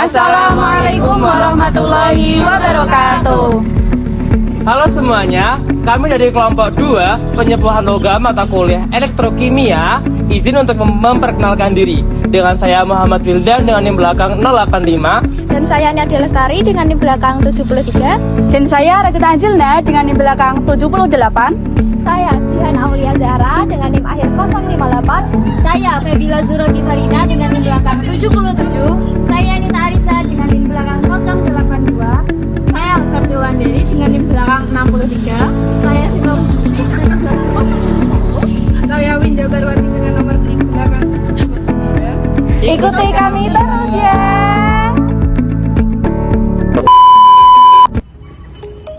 Assalamualaikum warahmatullahi wabarakatuh. Halo semuanya, kami dari kelompok 2 penyembuhan logam mata kuliah elektrokimia. Izin untuk memperkenalkan diri. Dengan saya Muhammad Wildan dengan NIM belakang 085. Dan saya Nadia Lestari dengan NIM belakang 73. Dan saya Radita Anjilna dengan NIM belakang 78. Saya Jihan Aulia Zahra dengan NIM akhir 058. Saya Febila Zuro Gifarina dengan NIM belakang 77. Saya Anita Arisa dengan NIM belakang 082. Saya Sabtu Wanderi dengan NIM belakang 63. Saya Sino dengan NIM belakang 071. Saya Winda Barwati dengan nomor NIM belakang 79. Ikuti kami terus ya.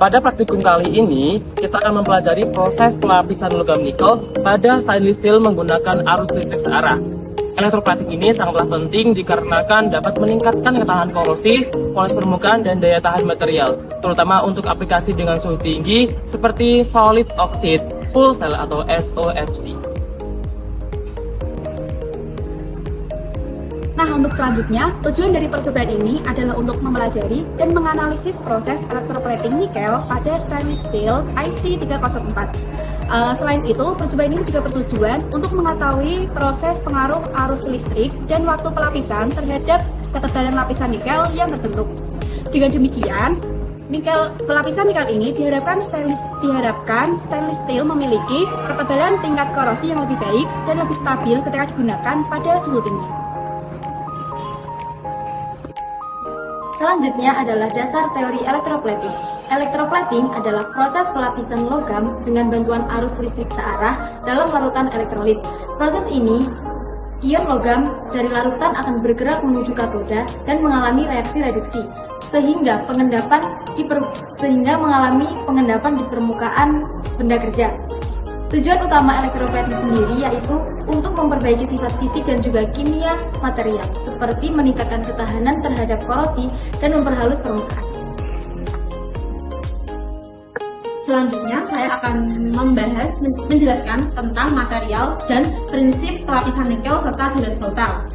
Pada praktikum kali ini, kita akan mempelajari proses pelapisan logam nikel pada stainless steel menggunakan arus listrik searah. Elektroplating ini sangatlah penting dikarenakan dapat meningkatkan ketahanan korosi, polis permukaan, dan daya tahan material, terutama untuk aplikasi dengan suhu tinggi seperti solid oxide, full cell atau SOFC. Nah, untuk selanjutnya, tujuan dari percobaan ini adalah untuk mempelajari dan menganalisis proses elektroplating nikel pada stainless steel IC304. Selain itu, percobaan ini juga bertujuan untuk mengetahui proses pengaruh arus listrik dan waktu pelapisan terhadap ketebalan lapisan nikel yang terbentuk. Dengan demikian, pelapisan nikel ini diharapkan stainless steel memiliki ketebalan tingkat korosi yang lebih baik dan lebih stabil ketika digunakan pada suhu tinggi. Selanjutnya adalah dasar teori elektroplating. Elektroplating adalah proses pelapisan logam dengan bantuan arus listrik searah dalam larutan elektrolit. Proses ini, ion logam dari larutan akan bergerak menuju katoda dan mengalami reaksi reduksi, sehingga mengalami pengendapan di permukaan benda kerja. Tujuan utama elektroplating sendiri yaitu untuk memperbaiki sifat fisik dan juga kimia material, seperti meningkatkan ketahanan terhadap korosi dan memperhalus permukaan. Selanjutnya, saya akan menjelaskan tentang material dan prinsip pelapisan nikel serta deret volta.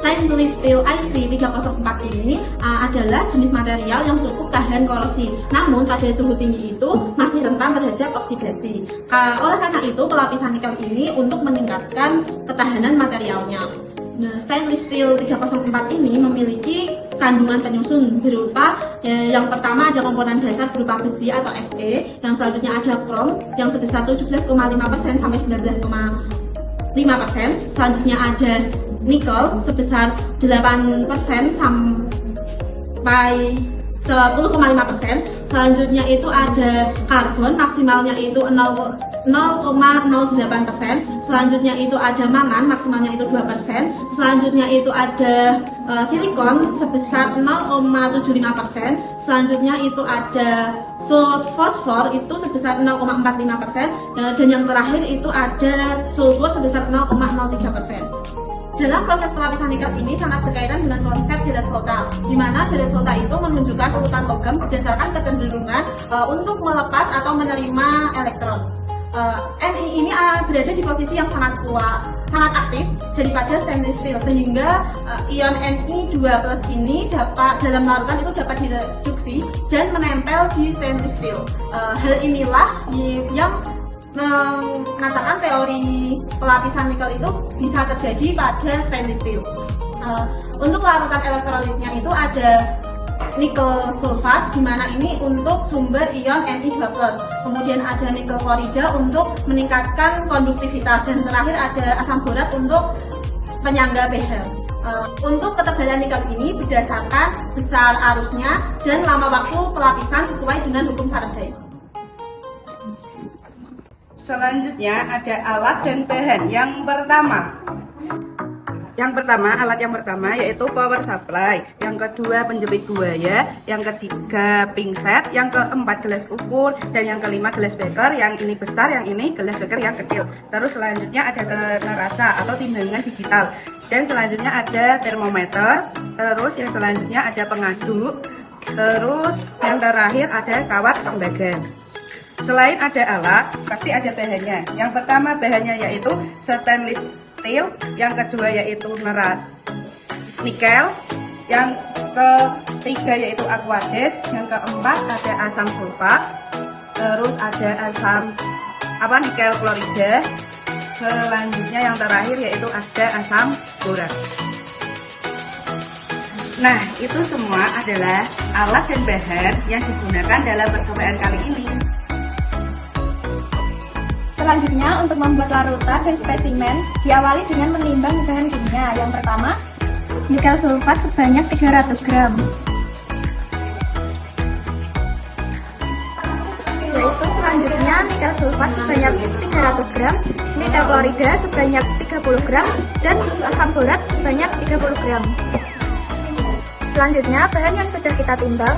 Stainless steel IC304 ini adalah jenis material yang cukup tahan korosi, namun pada suhu tinggi itu masih rentan terhadap oksidasi. Oleh karena itu, pelapisan nikel ini untuk meningkatkan ketahanan materialnya. Stainless steel 304 ini memiliki kandungan penyusun berupa yang pertama ada komponen dasar berupa besi atau Fe, yang selanjutnya ada krom yang sebesar 17,5% sampai 19,5%, selanjutnya ada nikel sebesar 8% sampai 10,5%, selanjutnya itu ada karbon maksimalnya itu 0,08%, selanjutnya itu ada mangan maksimalnya itu 2%, selanjutnya itu ada silikon sebesar 0,75%, selanjutnya itu ada fosfor itu sebesar 0,45%, dan yang terakhir itu ada sulfur sebesar 0,03%. Dalam proses pelapisan nikel ini sangat berkaitan dengan konsep deret volta, di mana deret volta itu menunjukkan urutan logam berdasarkan kecenderungan untuk melepas atau menerima elektron. Ni ini berada di posisi yang sangat kuat, sangat aktif daripada stainless steel, sehingga ion Ni2+ ini dalam larutan itu dapat direduksi dan menempel di stainless steel. Hal inilah yang mengatakan teori pelapisan nikel itu bisa terjadi pada stainless steel. Untuk larutan elektrolitnya itu ada nikel sulfat, di mana ini untuk sumber ion Ni2+. Kemudian ada nikel klorida untuk meningkatkan konduktivitas, dan terakhir ada asam borat untuk penyangga pH. Untuk ketebalan nikel ini berdasarkan besar arusnya dan lama waktu pelapisan sesuai dengan hukum Faraday. Selanjutnya ada alat dan bahan. Alat yang pertama yaitu power supply, yang kedua penjepit buaya, yang ketiga pingset, yang keempat gelas ukur, dan yang kelima gelas beker. Yang ini besar, yang ini gelas beker yang kecil. Terus selanjutnya ada neraca atau timbangan digital, dan selanjutnya ada termometer. Terus yang selanjutnya ada pengaduk. Terus yang terakhir ada kawat tembaga. Selain ada alat, pasti ada bahannya. Yang pertama bahannya yaitu stainless steel, yang kedua yaitu nikel, yang ketiga yaitu aquades, yang keempat ada asam sulfat, terus ada asam nikel klorida, selanjutnya yang terakhir yaitu ada asam borat. Nah, itu semua adalah alat dan bahan yang digunakan dalam percobaan kali ini. Selanjutnya, untuk membuat larutan dan spesimen, diawali dengan menimbang bahan kimia. Yang pertama, nikel sulfat sebanyak 300 gram. Yaitu selanjutnya nikel sulfat sebanyak 300 gram, nikel klorida sebanyak 30 gram, dan asam borat sebanyak 30 gram. Selanjutnya, bahan yang sudah kita timbang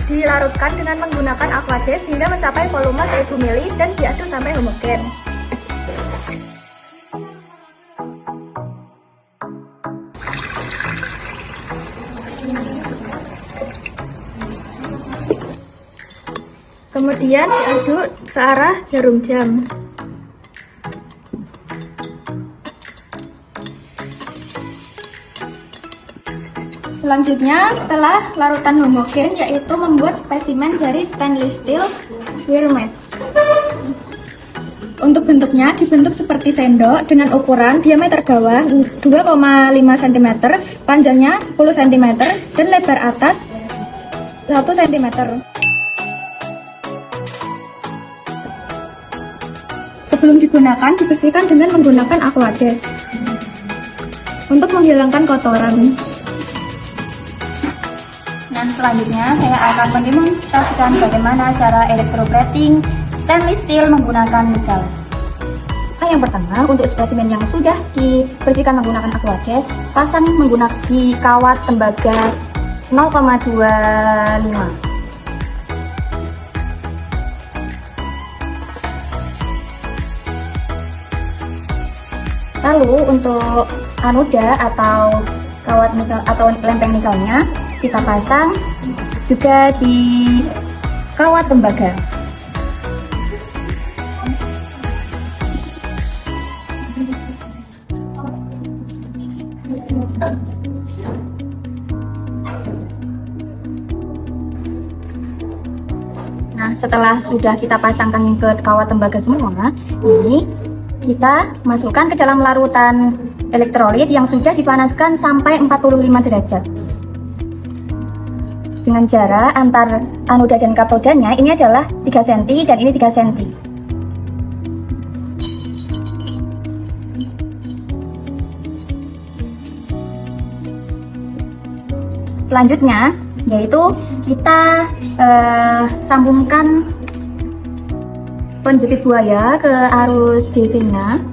dilarutkan dengan menggunakan aquades hingga mencapai volume 1000 ml dan diaduk sampai homogen. Kemudian diaduk searah jarum jam. Selanjutnya, setelah larutan homogen, yaitu membuat spesimen dari stainless steel wire mesh. Untuk bentuknya dibentuk seperti sendok dengan ukuran diameter bawah 2,5 cm, panjangnya 10 cm, dan lebar atas 1 cm. Sebelum digunakan, dibersihkan dengan menggunakan aquades untuk menghilangkan kotoran. Dan selanjutnya saya akan mendemonstrasikan bagaimana cara electroplating stainless steel menggunakan nikel. Yang pertama, untuk spesimen yang sudah dibersihkan menggunakan aquades, pasang menggunakan di kawat tembaga 0,25. Lalu untuk anoda atau kawat nikel atau lempeng nikelnya kita pasang juga di kawat tembaga. Nah, setelah sudah kita pasangkan ke kawat tembaga semua, ini kita masukkan ke dalam larutan elektrolit yang sudah dipanaskan sampai 45 derajat. Dengan jarak antar anoda dan katodanya ini adalah 3 cm dan ini 3 cm. Selanjutnya yaitu kita sambungkan penjepit buaya ke arus DC-nya.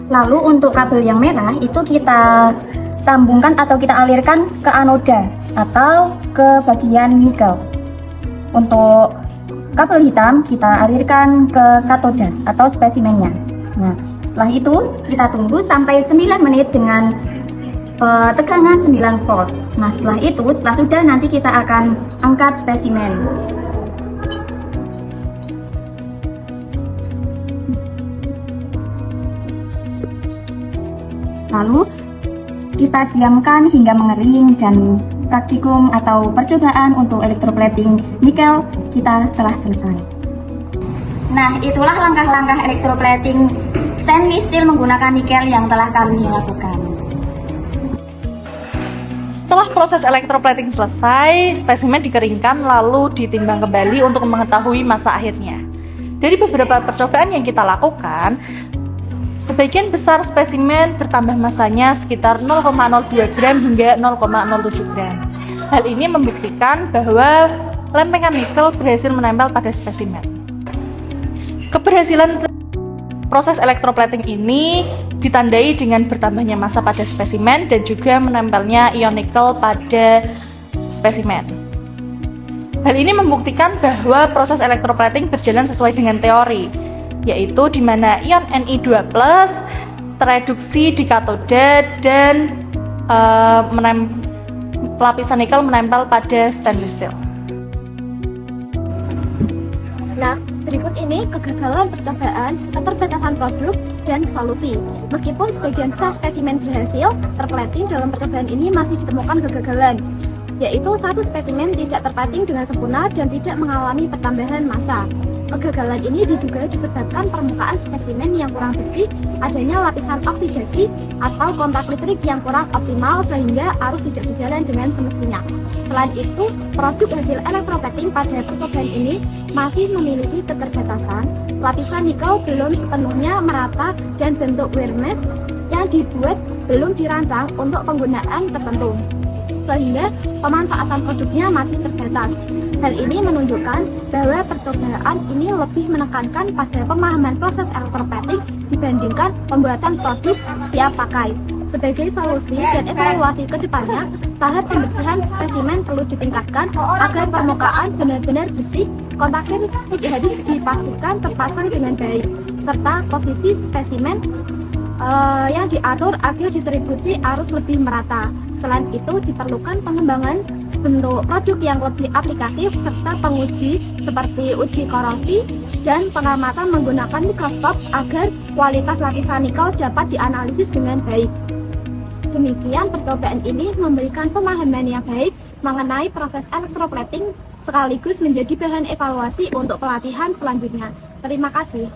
Lalu untuk kabel yang merah itu kita sambungkan atau kita alirkan ke anoda atau ke bagian nikel. Untuk kabel hitam kita alirkan ke katoda atau spesimennya. Nah, setelah itu kita tunggu sampai 9 menit dengan tegangan 9 volt. Nah, setelah itu, setelah sudah, nanti kita akan angkat spesimen. Lalu kita diamkan hingga mengering dan praktikum atau percobaan untuk electroplating nikel kita telah selesai. Nah, itulah langkah-langkah electroplating stainless steel menggunakan nikel yang telah kami lakukan. Setelah proses electroplating selesai, spesimen dikeringkan lalu ditimbang kembali untuk mengetahui massa akhirnya. Dari beberapa percobaan yang kita lakukan, sebagian besar spesimen bertambah massanya sekitar 0,02 gram hingga 0,07 gram. Hal ini membuktikan bahwa lempengan nikel berhasil menempel pada spesimen. Keberhasilan proses electroplating ini ditandai dengan bertambahnya massa pada spesimen dan juga menempelnya ion nikel pada spesimen. Hal ini membuktikan bahwa proses electroplating berjalan sesuai dengan teori, yaitu di mana ion Ni2+ tereduksi di katoda dan lapisan nikel menempel pada stainless steel. Nah, berikut Berikut ini kegagalan percobaan, keterbatasan produk, dan solusi. Meskipun sebagian besar spesimen berhasil, terplating dalam percobaan ini masih ditemukan kegagalan, yaitu satu spesimen tidak terplating dengan sempurna dan tidak mengalami pertambahan massa. Kegagalan ini diduga disebabkan permukaan spesimen yang kurang bersih, adanya lapisan oksidasi, atau kontak listrik yang kurang optimal sehingga arus tidak berjalan dengan semestinya. Selain itu, produk hasil elektroplating pada percobaan ini masih memiliki keterbatasan. Lapisan nikel belum sepenuhnya merata dan bentuk wear mesh yang dibuat belum dirancang untuk penggunaan tertentu, sehingga pemanfaatan produknya masih terbatas. Hal ini menunjukkan bahwa percobaan ini lebih menekankan pada pemahaman proses elektroplating dibandingkan pembuatan produk siap pakai. Sebagai solusi dan evaluasi ke depannya, tahap pembersihan spesimen perlu ditingkatkan agar permukaan benar-benar bersih, kontak listrik harus dipastikan terpasang dengan baik, serta posisi spesimen yang diatur agar distribusi arus lebih merata. Selain itu, diperlukan pengembangan bentuk produk yang lebih aplikatif serta penguji seperti uji korosi dan pengamatan menggunakan mikroskop agar kualitas lapisan nikel dapat dianalisis dengan baik. Demikian percobaan ini memberikan pemahaman yang baik mengenai proses elektroplating sekaligus menjadi bahan evaluasi untuk pelatihan selanjutnya. Terima kasih.